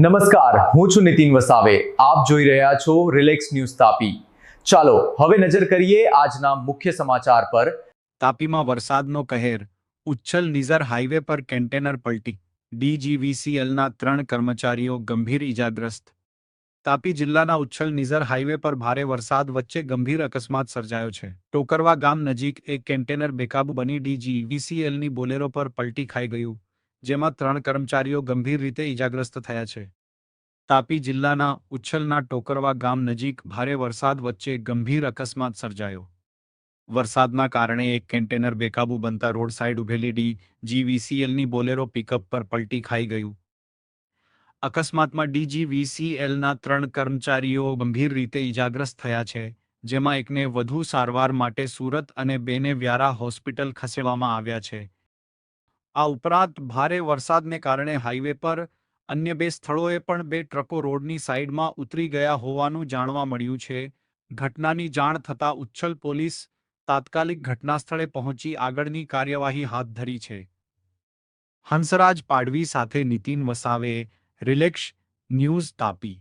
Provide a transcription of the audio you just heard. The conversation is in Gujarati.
નમસ્કાર, હું છું નીતિન વસાવે. આપ જોઈ રહ્યા છો રિલેક્સ ન્યૂઝ તાપી. ચાલો હવે નજર કરીએ આજના મુખ્ય સમાચાર પર. તાપીમાં વરસાદનો કહેર, ઉચ્છલ નિઝર હાઈવે પર કન્ટેનર પલટી, ડીજીવીસીએલના 3 કર્મચારીઓ ગંભીર ઇજાગ્રસ્ત. તાપી જિલ્લાના ઉચ્છલ નિઝર હાઈવે પર ભારે વરસાદ વચ્ચે ગંભીર અકસ્માત સર્જાયો છે. ટોકરવા ગામ નજીક એક કન્ટેનર બેકાબુ બની ડીજીવીસીએલની બોલેરો પર પલટી ખાઈ ગયું, જેમાં 3 કર્મચારીઓ ગંભીર રીતે ઇજાગ્રસ્ત થયા છે. તાપી જિલ્લાના ઉચ્છલના ટોકરવા ગામ નજીક ભારે વરસાદ વચ્ચે ગંભીર અકસ્માત સર્જાયો. વરસાદના કારણે એક કન્ટેનર બેકાબુ બનતા રોડ સાઈડ ઉભેલી ડીજીવીસીએલની બોલેરો પિકઅપ પર પલટી ખાઈ ગયું. અકસ્માતમાં ડીજીવીસીએલના 3 કર્મચારીઓ ગંભીર રીતે ઇજાગ્રસ્ત થયા છે, જેમાં એકને વધુ સારવાર માટે સુરત અને બેને વ્યારા હોસ્પિટલ ખસેડવામાં આવ્યા છે. આ ઉપરાંત ભારે વરસાદને કારણે હાઈવે પર અન્ય 2 સ્થળોએ પણ 2 ટ્રકો રોડની સાઈડમાં ઉતરી ગયા હોવાનું જાણવા મળ્યું છે. ઘટનાની જાણ થતાં ઉચ્છલ પોલીસ તાત્કાલિક ઘટનાસ્થળે પહોંચી આગળની કાર્યવાહી હાથ ધરી છે. હંસરાજ પાડવી સાથે નીતિન વસાવે, રિલેક્સ ન્યૂઝ તાપી.